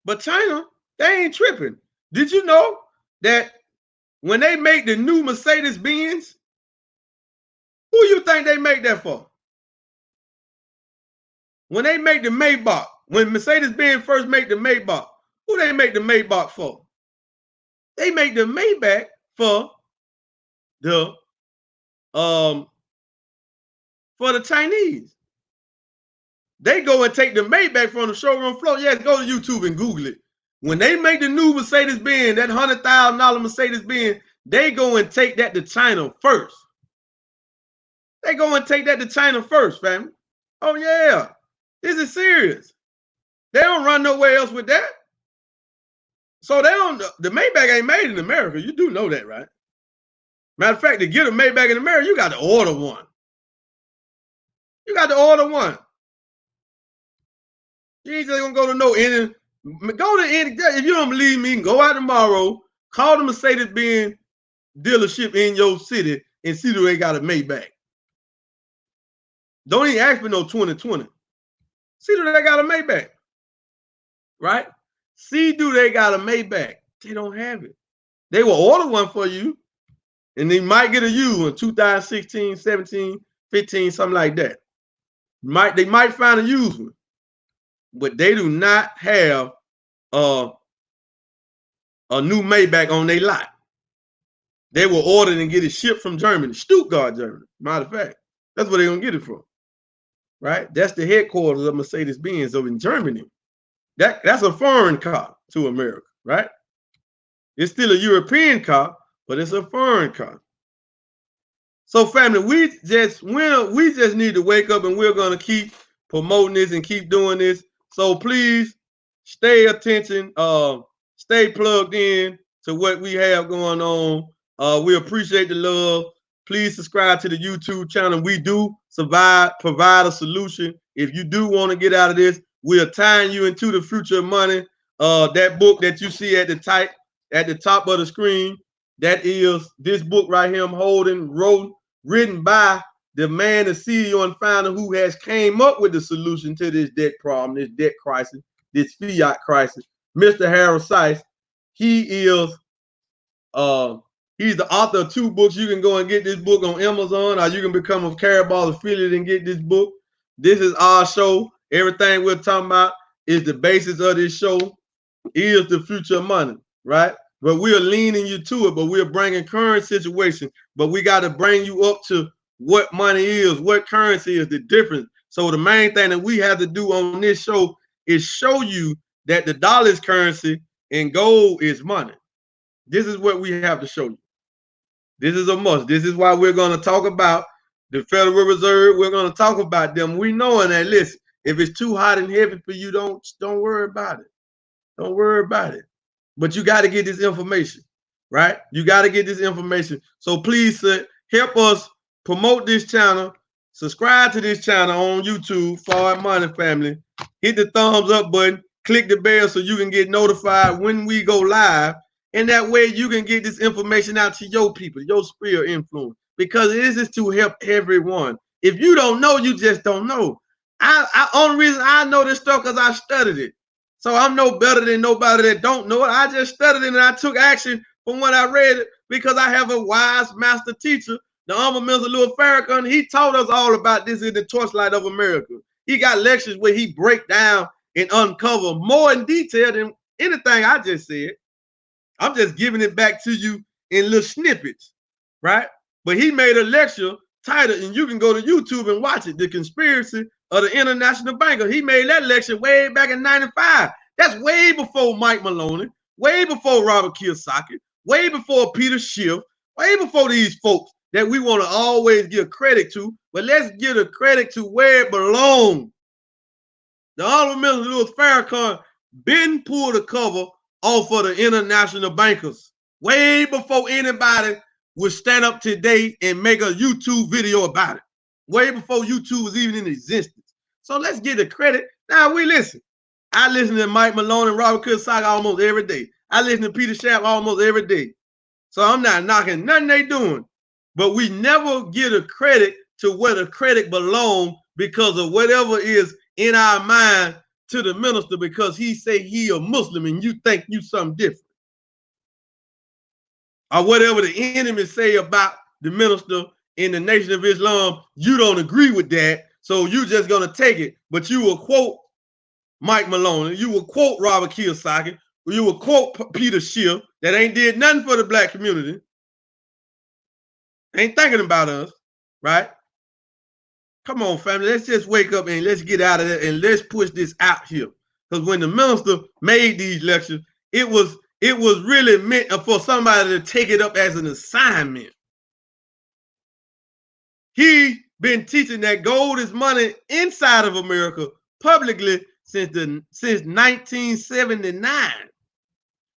But China, they ain't tripping. Did you know that when they make the new Mercedes-Benz, who you think they make that for? When they make the Maybach, when Mercedes-Benz first make the Maybach, who they make the Maybach for? They make the Maybach for the Chinese. They go and take the Maybach from the showroom floor. Yes, go to YouTube and Google it. When they make the new Mercedes-Benz, that $100,000 Mercedes-Benz, they go and take that to China first. They go and take that to China first, family. Oh, yeah. This is serious. They don't run nowhere else with that. So they don't, the Maybach ain't made in America. You do know that, right? Matter of fact, to get a Maybach in America, you got to order one. You got to order one. You ain't just gonna go to if you don't believe me, go out tomorrow, call the Mercedes-Benz dealership in your city and see do they got a Maybach. Don't even ask for no 2020. See do they got a Maybach. Right? See do they got a Maybach. They don't have it. They will order one for you, and they might get a used one, 2016, 17, 15, something like that. They might find a used one. But they do not have a new Maybach on their lot. They will order and get it shipped from Germany, Stuttgart, Germany. Matter of fact, that's where they're gonna get it from. Right? That's the headquarters of Mercedes-Benz over in Germany. That's a foreign car to America, right? It's still a European car, but it's a foreign car. So, family, we just need to wake up, and we're gonna keep promoting this and keep doing this. So please stay attention, stay plugged in to what we have going on. We appreciate the love. Please subscribe to the YouTube channel. We do provide a solution. If you do want to get out of this, we are tying you into the future of money. That book that you see at the top of the screen, that is this book right here I'm holding, written by the man, the CEO and founder who has came up with the solution to this debt problem, this debt crisis, this fiat crisis, Mr. Harold Seiss. He is he's the author of 2 books. You can go and get this book on Amazon, or you can become a Carabao affiliate and get this book. This is our show. Everything we're talking about is the basis of this show, is the future of money, right? But we are leaning you to it, but we're bringing current situation, but we got to bring you up to what money is, what currency is, the difference. So the main thing that we have to do on this show is show you that the dollar is currency and gold is money. This is what we have to show you. This is a must. This is why we're going to talk about the Federal Reserve. We're going to talk about them. We knowing that, listen, if it's too hot and heavy for you, don't worry about it. Don't worry about it. But you got to get this information, right? You got to get this information. So please help us promote this channel. Subscribe to this channel on YouTube, Forward Money Family. Hit the thumbs up button. Click the bell so you can get notified when we go live. And that way you can get this information out to your people, your sphere of influence. Because this is to help everyone. If you don't know, you just don't know. Only reason I know this stuff because I studied it. So I'm no better than nobody that don't know it. I just studied it and I took action from what I read it because I have a wise master teacher, the Honorable Mr. Louis Farrakhan. He taught us all about this in the Torchlight of America. He got lectures where he break down and uncover more in detail than anything I just said. I'm just giving it back to you in little snippets, right? But he made a lecture titled, and you can go to YouTube and watch it, The Conspiracy of the International Banker. He made that lecture way back in 95. That's way before Mike Maloney, way before Robert Kiyosaki, way before Peter Schiff, way before these folks that we want to always give credit to. But let's give the credit to where it belongs. The Honorable Minister Louis Farrakhan been pulled the cover off of the international bankers way before anybody would stand up today and make a YouTube video about it. Way before YouTube was even in existence. So let's get the credit. Now we listen. I listen to Mike Malone and Robert Kiyosaki almost every day. I listen to Peter Schaap almost every day. So I'm not knocking nothing they doing. But we never get a credit to where the credit belongs because of whatever is in our mind to the minister because he say he a Muslim and you think you something different. Or whatever the enemy say about the minister in the Nation of Islam, you don't agree with that, so you just gonna take it. But you will quote Mike Malone, you will quote Robert Kiyosaki, or you will quote Peter Schiff that ain't did nothing for the black community, ain't thinking about us, right? Come on, family, let's just wake up and let's get out of that and let's push this out here. Because when the minister made these lectures, it was really meant for somebody to take it up as an assignment. He been teaching that gold is money inside of America publicly since 1979.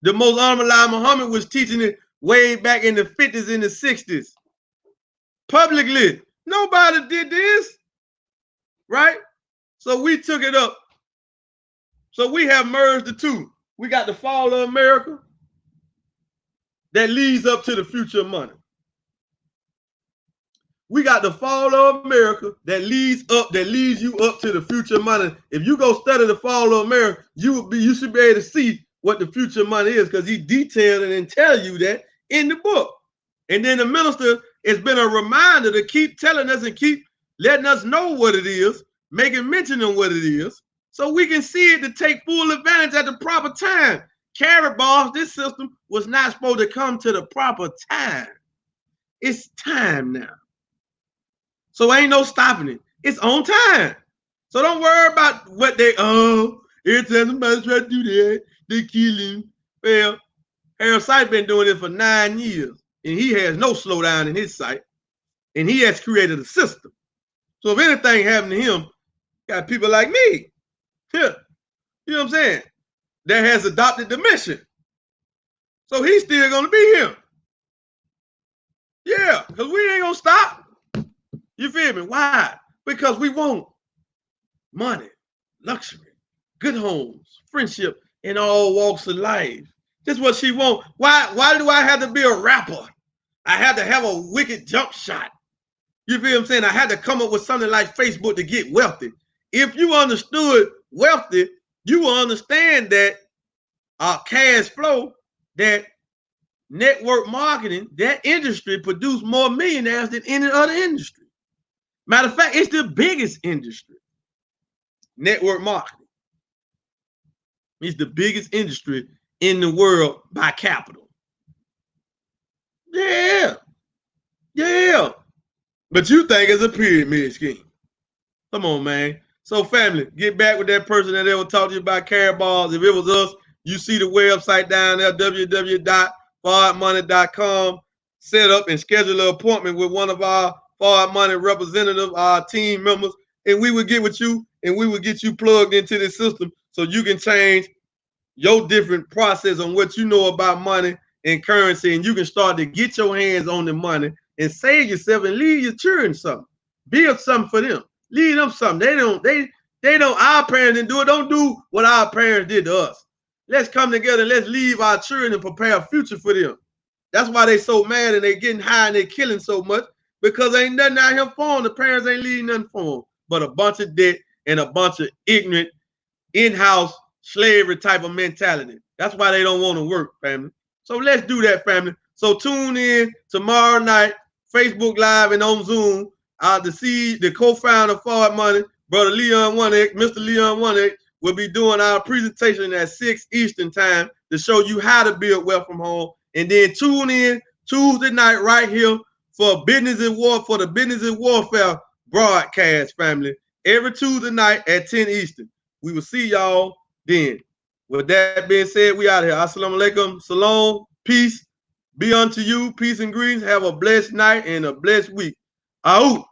The most Honorable Elijah Muhammad was teaching it way back in the 50s and the 60s. Publicly. Nobody did this. Right? So we took it up. So we have merged the two. We got the fall of America that leads up to the future of money. We got the fall of America that leads you up to the future of money. If you go study the fall of America, you should be able to see what the future of money is because he detailed it and tell you that in the book. And then the minister has been a reminder to keep telling us and keep letting us know what it is, making mention of what it is, so we can see it to take full advantage at the proper time. Karatbars, this system was not supposed to come to the proper time. It's time now. So ain't no stopping it. It's on time. So don't worry about what they, every time somebody try to do that, they kill him. Well, Harold Site been doing it for 9 years, and he has no slowdown in his site, and he has created a system. So if anything happened to him, got people like me, here, you know what I'm saying, that has adopted the mission. So he's still gonna be here. Yeah, because we ain't gonna stop. You feel me? Why? Because we want money, luxury, good homes, friendship in all walks of life. That's what she wants. Why do I have to be a rapper? I had to have a wicked jump shot. You feel what I'm saying? I had to come up with something like Facebook to get wealthy. If you understood wealthy, you will understand that cash flow, that network marketing, that industry produce more millionaires than any other industry. Matter of fact, it's the biggest industry. Network marketing. It's the biggest industry in the world by capital. Yeah. Yeah. But you think it's a pyramid scheme. Come on, man. So family, get back with that person that ever talked to you about Karatbars. If it was us, you see the website down there, www.forwardmoney.com. Set up and schedule an appointment with one of our Forward Money representative, our team members, and we will get with you and we will get you plugged into this system so you can change your different process on what you know about money and currency, and you can start to get your hands on the money and save yourself and leave your children something. Build something for them. Leave them something. They don't, our parents didn't do it. Don't do what our parents did to us. Let's come together and let's leave our children and prepare a future for them. That's why they so mad and they getting high and they killing so much, because ain't nothing out here for them. The parents ain't leaving nothing for them but a bunch of debt and a bunch of ignorant in-house slavery type of mentality. That's why they don't want to work, family. So let's do that, family. So tune in tomorrow night, Facebook Live and on Zoom. To see the co-founder of Forward Money, Brother Leon One-X, Mr. Leon One-X, will be doing our presentation at 6 Eastern time to show you how to build wealth from home. And then tune in Tuesday night right here for Business and War, for the Business and Warfare broadcast, family. Every Tuesday night at 10 Eastern. We will see y'all then. With that being said, we out here. Assalamu alaikum. Salam. Peace be unto you. Peace and greetings. Have a blessed night and a blessed week. Out.